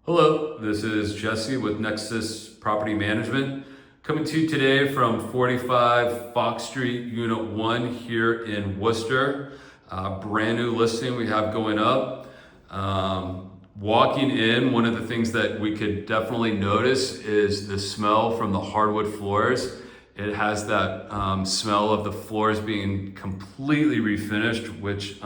Hello, this is Jesse with Nexus Property Management, coming to you today from 45 Fox Street, Unit 1 here in Worcester. Brand new listing we have going up. Walking in, one of the things that we could definitely notice is the smell from the hardwood floors. It has that smell of the floors being completely refinished, which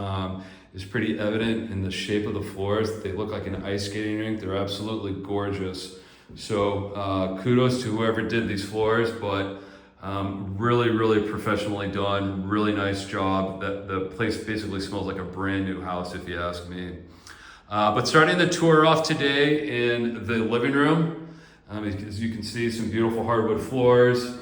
is pretty evident in the shape of the floors. They look like an ice skating rink. They're absolutely gorgeous. So kudos to whoever did these floors, but really professionally done. Really nice job. The place basically smells like a brand new house, if you ask me. But starting the tour off today in the living room, as you can see, some beautiful hardwood floors,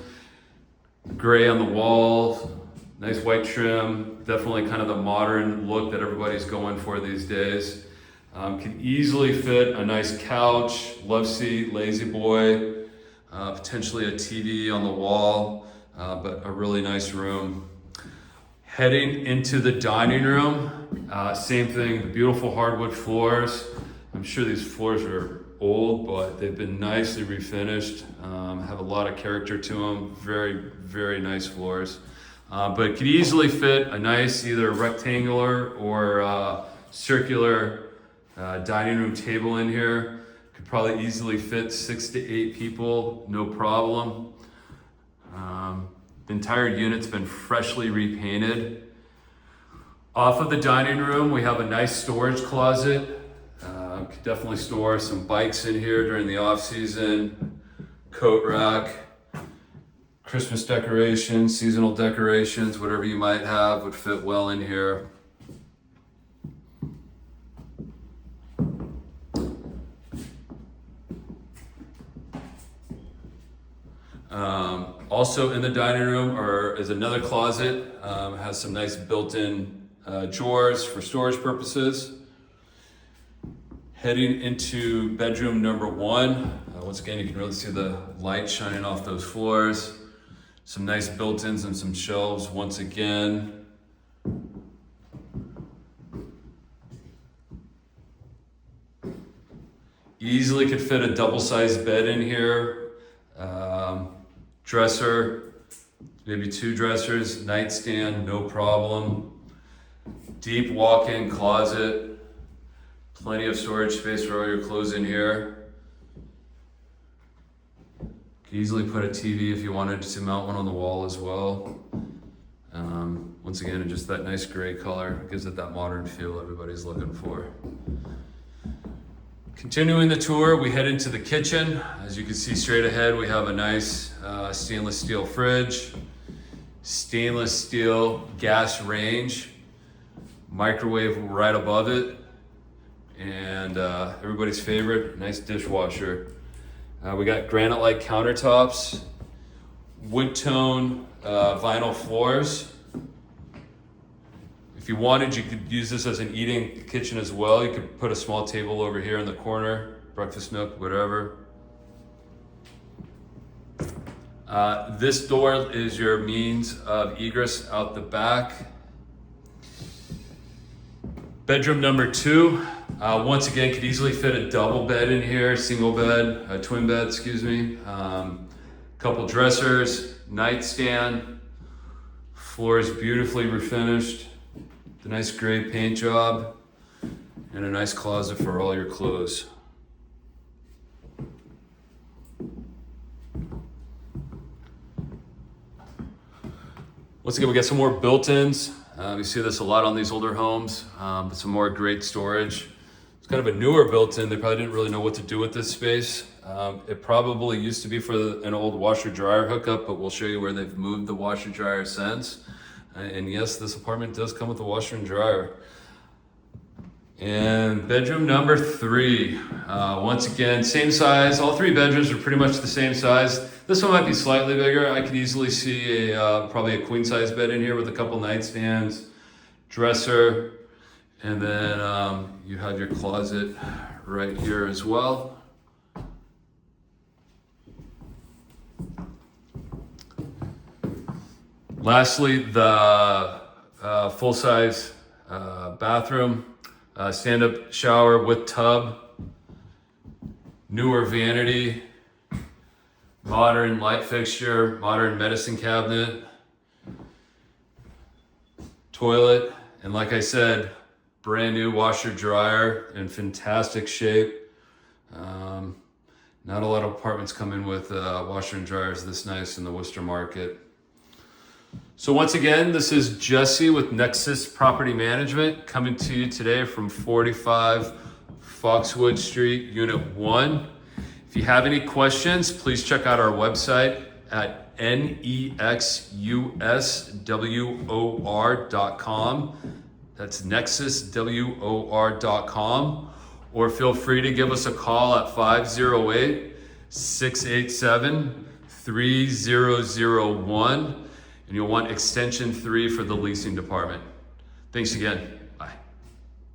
gray on the walls, nice white trim, definitely kind of the modern look that everybody's going for these days. Can easily fit a nice couch, love seat, lazy boy, potentially a TV on the wall, but a really nice room. Heading into the dining room, same thing, beautiful hardwood floors. I'm sure these floors are old, but they've been nicely refinished, have a lot of character to them, very nice floors. But could easily fit a nice either rectangular or circular dining room table in here. Could probably easily fit 6 to 8 people, no problem. The entire unit's been freshly repainted. Off of the dining room, we have a nice storage closet. Could definitely store some bikes in here during the off season, coat rack, Christmas decorations, seasonal decorations, whatever you might have would fit well in here. Also in the dining room is another closet. Has some nice built-in drawers for storage purposes. Heading into bedroom number 1. Once again, you can really see the light shining off those floors. Some nice built-ins and some shelves once again. Easily could fit a double-sized bed in here. Dresser, maybe 2 dressers, nightstand, no problem. Deep walk-in closet. Plenty of storage space for all your clothes in here. Could easily put a TV if you wanted to mount one on the wall as well. Once again, just that nice gray color gives it that modern feel everybody's looking for. Continuing the tour, we head into the kitchen. As you can see straight ahead, we have a nice stainless steel fridge, stainless steel gas range, microwave right above it, and everybody's favorite, nice dishwasher. We got granite-like countertops, wood tone vinyl floors. If you wanted, you could use this as an eating kitchen as well. You could put a small table over here in the corner, breakfast nook, whatever. This door is your means of egress out the back. Bedroom number 2. Once again, could easily fit a double bed in here, single bed, a twin bed, excuse me. Couple dressers, nightstand, floors beautifully refinished, the nice gray paint job, and a nice closet for all your clothes. Once again, we got some more built-ins. You see this a lot on these older homes, but some more great storage. It's kind of a newer built-in. They probably didn't really know what to do with this space. It probably used to be for an old washer-dryer hookup, but we'll show you where they've moved the washer-dryer since. And yes, this apartment does come with a washer and dryer. And bedroom number 3. Once again, same size. All 3 bedrooms are pretty much the same size. This one might be slightly bigger. I could easily see probably a queen size bed in here with a couple nightstands, dresser, and then you have your closet right here as well. Lastly, the full-size bathroom, stand-up shower with tub. newer vanity, modern light fixture, modern medicine cabinet, toilet, and like I said, brand new washer dryer in fantastic shape. Not a lot of apartments come in with washer and dryers this nice in the Worcester market. So once again, this is Jesse with Nexus Property Management coming to you today from 45 Foxwood Street, Unit 1. If you have any questions, please check out our website at nexuswor.com. That's nexuswor.com. Or feel free to give us a call at 508-687-3001. And you'll want extension 3 for the leasing department. Thanks again.